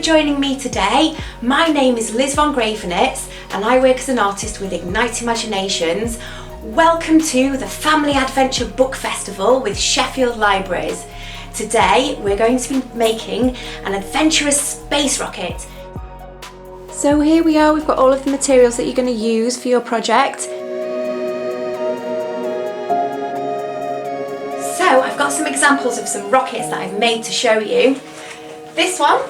joining me today. My name is Liz Von Graevenitz and I work as an artist with Ignite Imaginations. Welcome to the Family Adventure Book Festival with Sheffield Libraries. Today we're going to be making an adventurous space rocket. So here we are, we've got all of the materials that you're going to use for your project. So I've got some examples of some rockets that I've made to show you. This one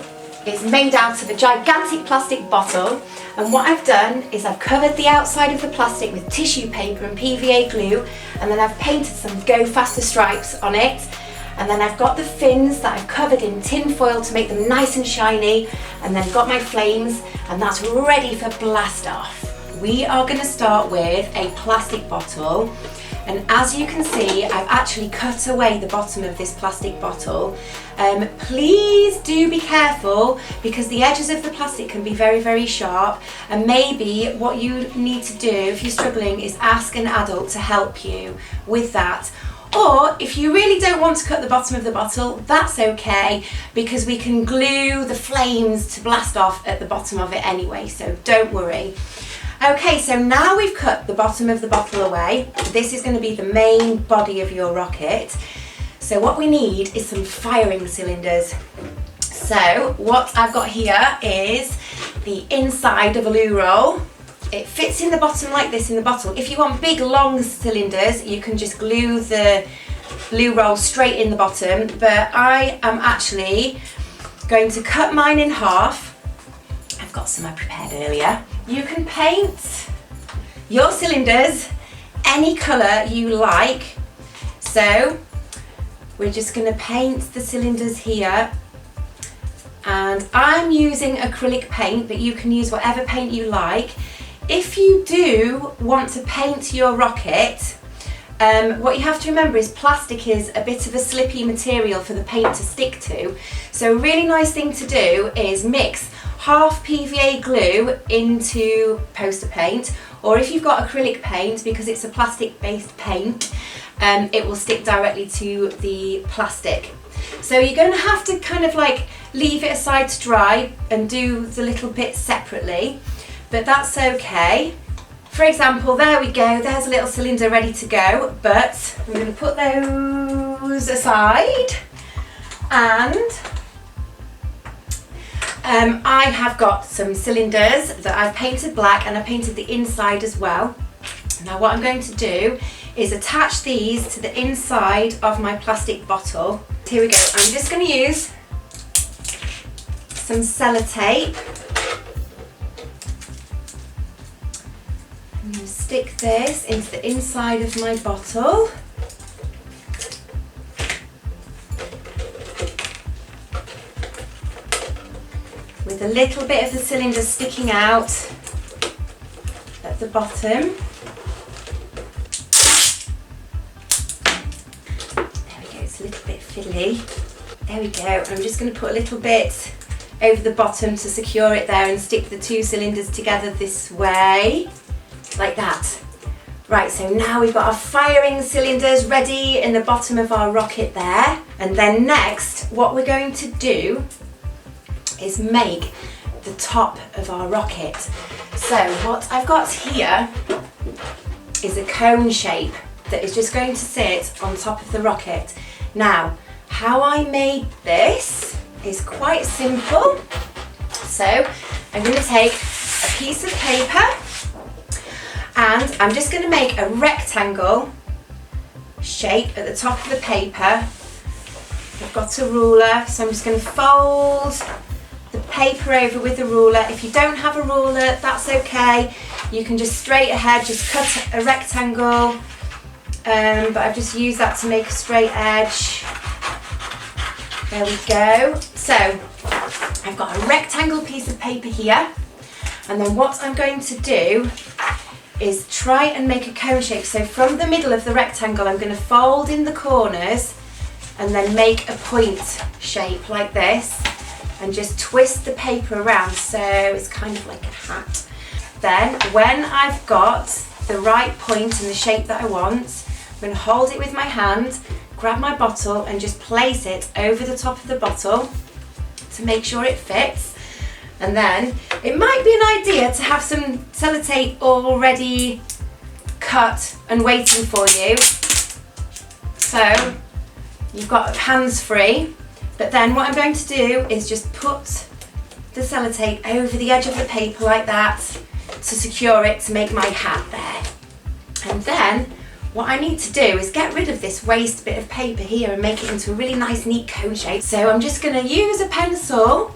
is made out of a gigantic plastic bottle, and what I've done is I've covered the outside of the plastic with tissue paper and PVA glue, and then I've painted some Go Faster stripes on it, and then I've got the fins that I've covered in tin foil to make them nice and shiny, and then got my flames, and that's ready for blast off. We are going to start with a plastic bottle. And as you can see, I've actually cut away the bottom of this plastic bottle. Please do be careful because the edges of the plastic can be very, very sharp, and maybe what you need to do if you're struggling is ask an adult to help you with that. Or if you really don't want to cut the bottom of the bottle, that's okay, because we can glue the flames to blast off at the bottom of it anyway, so don't worry. Okay, so now we've cut the bottom of the bottle away. This is going to be the main body of your rocket. So what we need is some firing cylinders. So what I've got here is the inside of a loo roll. It fits in the bottom like this in the bottle. If you want big long cylinders, you can just glue the loo roll straight in the bottom, but I am actually going to cut mine in half. I've got some I prepared earlier. You can paint your cylinders any colour you like. So we're just going to paint the cylinders here, and I'm using acrylic paint, but you can use whatever paint you like. If you do want to paint your rocket, what you have to remember is plastic is a bit of a slippy material for the paint to stick to. So a really nice thing to do is mix half PVA glue into poster paint, or if you've got acrylic paint, because it's a plastic based paint, it will stick directly to the plastic. So you're going to have to kind of like leave it aside to dry and do the little bits separately, but that's okay. For example, there we go, there's a little cylinder ready to go, but I'm going to put those aside, and I have got some cylinders that I've painted black, and I painted the inside as well. Now what I'm going to do is attach these to the inside of my plastic bottle. Here we go, I'm just going to use some sellotape. I'm going to stick this into the inside of my bottle. With a little bit of the cylinder sticking out at the bottom. There we go, it's a little bit fiddly. There we go, I'm just going to put a little bit over the bottom to secure it there and stick the two cylinders together this way, like that. Right, so now we've got our firing cylinders ready in the bottom of our rocket there. And then next, what we're going to do is make the top of our rocket. So what I've got here is a cone shape that is just going to sit on top of the rocket. Now, how I made this is quite simple. So I'm going to take a piece of paper, and I'm just going to make a rectangle shape at the top of the paper. I've got a ruler, so I'm just going to fold the paper over with a ruler. If you don't have a ruler, that's okay. You can just straight ahead, just cut a rectangle, but I've just used that to make a straight edge. There we go. So I've got a rectangle piece of paper here, and then what I'm going to do is try and make a cone shape. So from the middle of the rectangle, I'm going to fold in the corners and then make a point shape like this, and just twist the paper around so it's kind of like a hat. Then when I've got the right point and the shape that I want, I'm going to hold it with my hand, grab my bottle and just place it over the top of the bottle to make sure it fits. And then it might be an idea to have some sellotape already cut and waiting for you. So you've got hands free, but then what I'm going to do is just put the sellotape over the edge of the paper like that to secure it to make my hat there. And then what I need to do is get rid of this waste bit of paper here and make it into a really nice neat cone shape. So I'm just going to use a pencil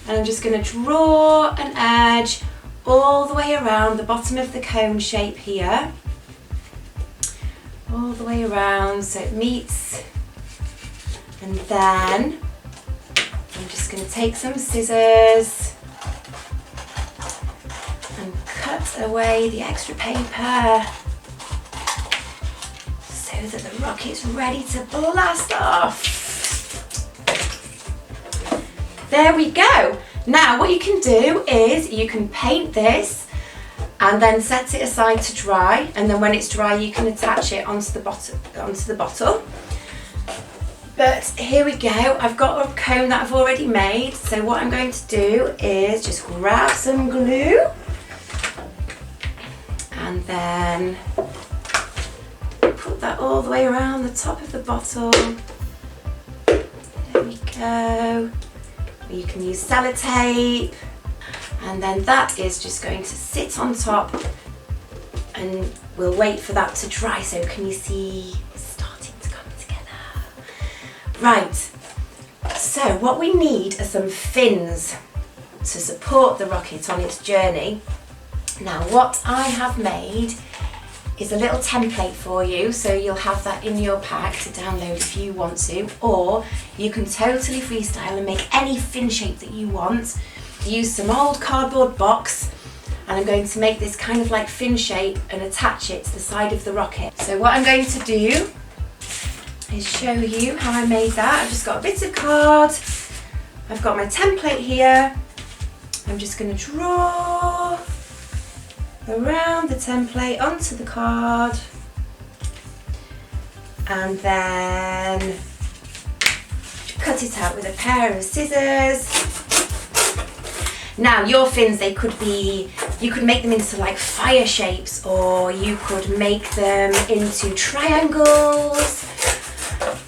and I'm just going to draw an edge all the way around the bottom of the cone shape here. All the way around so it meets. And then I'm just going to take some scissors and cut away the extra paper so that the rocket's ready to blast off. There we go. Now what you can do is you can paint this and then set it aside to dry, and then when it's dry you can attach it onto the bottle. But here we go, I've got a cone that I've already made, so what I'm going to do is just grab some glue and then put that all the way around the top of the bottle. There we go. You can use sellotape, and then that is just going to sit on top, and we'll wait for that to dry. So can you see it's starting to come together? Right, so what we need are some fins to support the rocket on its journey. Now what I have made is a little template for you, so you'll have that in your pack to download if you want to, or you can totally freestyle and make any fin shape that you want. Use some old cardboard box, and I'm going to make this kind of like fin shape and attach it to the side of the rocket. So what I'm going to do is show you how I made that. I've just got a bit of card, I've got my template here, I'm just going to draw around the template onto the card, and then cut it out with a pair of scissors. Now your fins, they could be, you could make them into like fire shapes, or you could make them into triangles,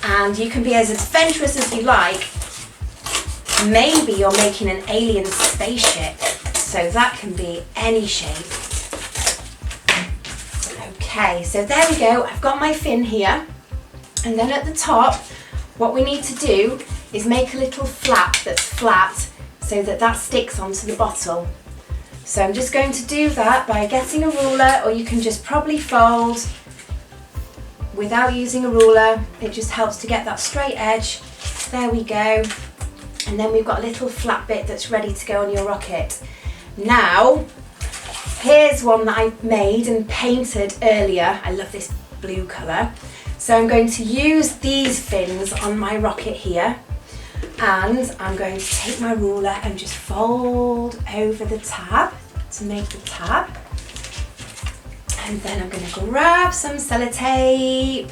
and you can be as adventurous as you like. Maybe you're making an alien spaceship, so that can be any shape. Okay, so there we go, I've got my fin here, and then at the top what we need to do is make a little flap that's flat so that that sticks onto the bottle. So I'm just going to do that by getting a ruler, or you can just probably fold without using a ruler. It just helps to get that straight edge. There we go, and then we've got a little flat bit that's ready to go on your rocket. Now here's one that I made and painted earlier. I love this blue colour. So I'm going to use these fins on my rocket here, and I'm going to take my ruler and just fold over the tab to make the tab. And then I'm going to grab some sellotape,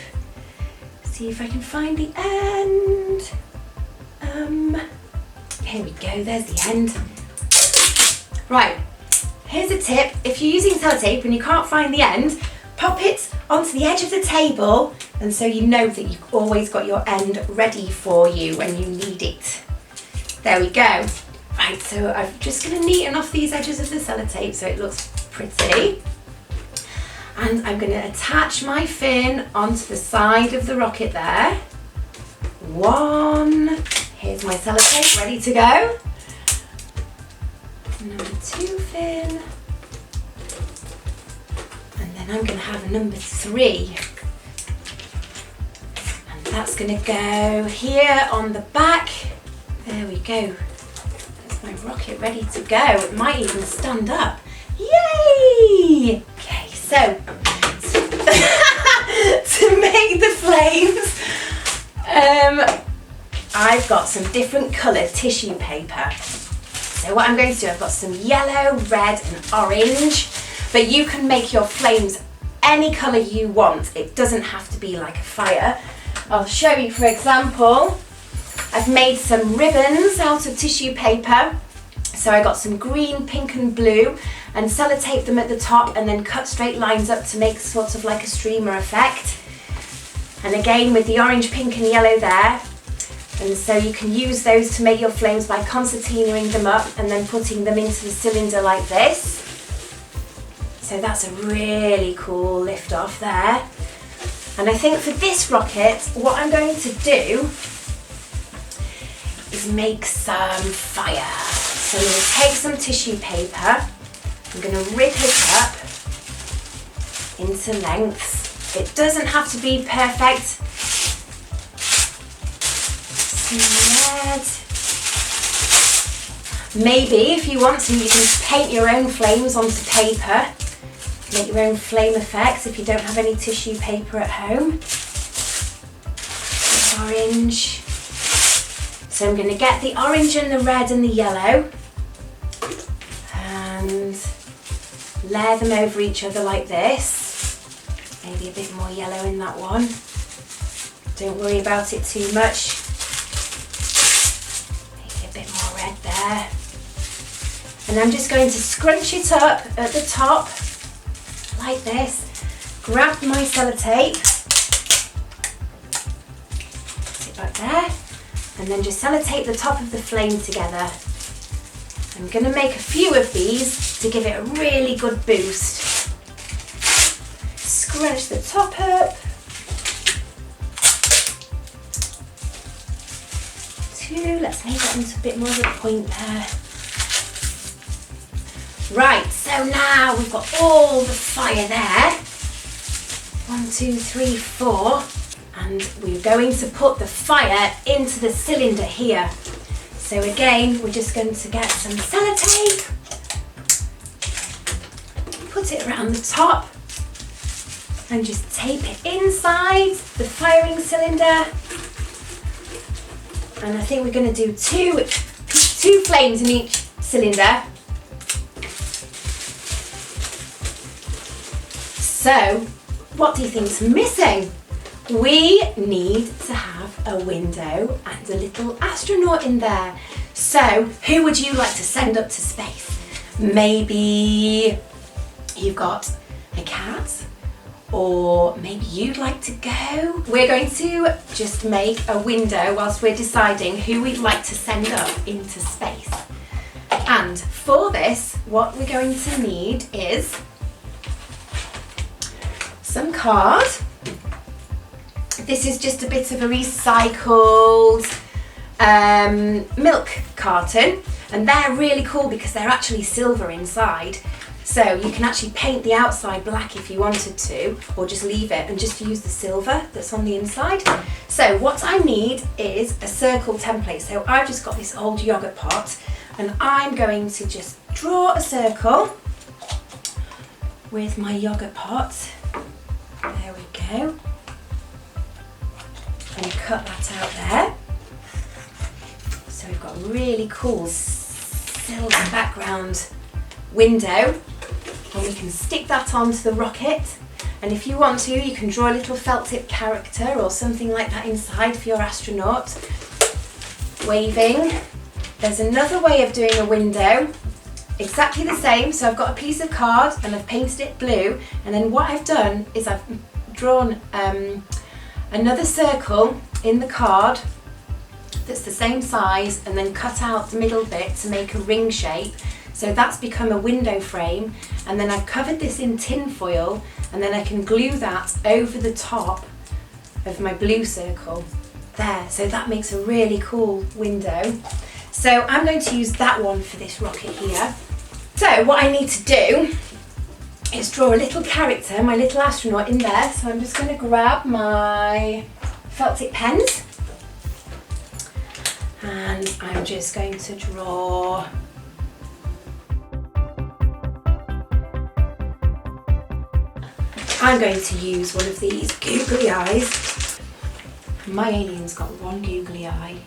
see if I can find the end. Here we go, there's the end. Right. Here's a tip, if you're using sellotape and you can't find the end, pop it onto the edge of the table, and so you know that you've always got your end ready for you when you need it. There we go. Right, so I'm just going to neaten off these edges of the sellotape so it looks pretty. And I'm going to attach my fin onto the side of the rocket there. One, here's my sellotape ready to go. Number 2 fin, and then I'm going to have a number 3, and that's going to go here on the back. There we go, there's my rocket ready to go. It might even stand up. Yay! Okay, so to make the flames, I've got some different coloured tissue paper. So what I'm going to do, I've got some yellow, red and orange, but you can make your flames any colour you want. It doesn't have to be like a fire. I'll show you, for example, I've made some ribbons out of tissue paper. So I got some green, pink and blue and sellotaped them at the top and then cut straight lines up to make sort of like a streamer effect. And again with the orange, pink and yellow there. And so you can use those to make your flames by concertinaing them up and then putting them into the cylinder like this. So that's a really cool lift off there. And I think for this rocket, what I'm going to do is make some fire. So I'm going to take some tissue paper, I'm going to rip it up into lengths. It doesn't have to be perfect. Some red. Maybe if you want to, you can paint your own flames onto paper. Make your own flame effects if you don't have any tissue paper at home. Orange. So I'm going to get the orange and the red and the yellow and layer them over each other like this. Maybe a bit more yellow in that one. Don't worry about it too much. Maybe a bit more red there. And I'm just going to scrunch it up at the top like this. Grab my sellotape, put it back there, and then just sellotape the top of the flame together. I'm going to make a few of these to give it a really good boost. Scrunch the top up. 2, let's make that into a bit more of a point there. Right, so now we've got all the fire there. 1, 2, 3, 4. And we're going to put the fire into the cylinder here. So again, we're just going to get some sellotape, put it around the top and just tape it inside the firing cylinder. And I think we're going to do two flames in each cylinder. So, what do you think's missing? We need to have a window and a little astronaut in there. So, who would you like to send up to space? Maybe you've got a cat, or maybe you'd like to go. We're going to just make a window whilst we're deciding who we'd like to send up into space. And for this, what we're going to need is some card. This is just a bit of a recycled milk carton, and they're really cool because they're actually silver inside. So you can actually paint the outside black if you wanted to, or just leave it and just use the silver that's on the inside. So what I need is a circle template. So I've just got this old yogurt pot, and I'm going to just draw a circle with my yogurt pot. There we go. And cut that out there. So we've got a really cool silver background window, and we can stick that onto the rocket. And if you want to, you can draw a little felt tip character or something like that inside for your astronaut waving. There's another way of doing a window, exactly the same. So I've got a piece of card and I've painted it blue, and then what I've done is I've drawn another circle in the card that's the same size, and then cut out the middle bit to make a ring shape. So that's become a window frame, and then I've covered this in tin foil, and then I can glue that over the top of my blue circle there. So that makes a really cool window. So I'm going to use that one for this rocket here. So what I need to do is draw a little character, my little astronaut in there. So I'm just going to grab my felt tip pens, and I'm just going to draw I'm going to use one of these googly eyes. My alien's got one googly eye,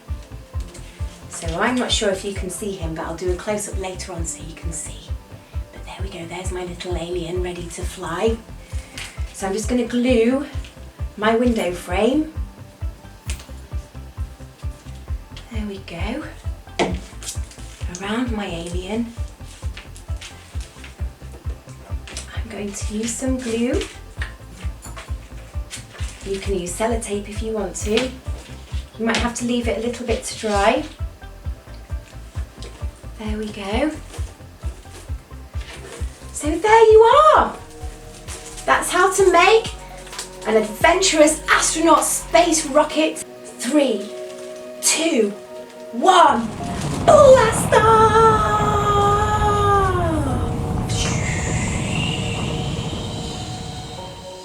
so I'm not sure if you can see him, but I'll do a close-up later on so you can see. But there we go, there's my little alien ready to fly. So I'm just going to glue my window frame. There we go. around my alien. I'm going to use some glue. You can use sellotape if you want to. You might have to leave it a little bit to dry. There we go. So there you are. That's how to make an adventurous astronaut space rocket. 3, 2, 1, blast off!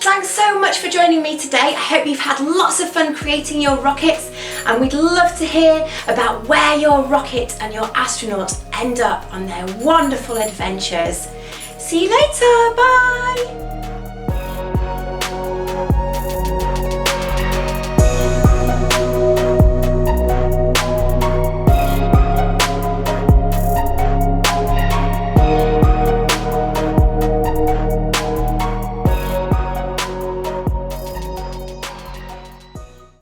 Thanks so much for joining me today. I hope you've had lots of fun creating your rockets, and we'd love to hear about where your rocket and your astronaut end up on their wonderful adventures. See you later, bye!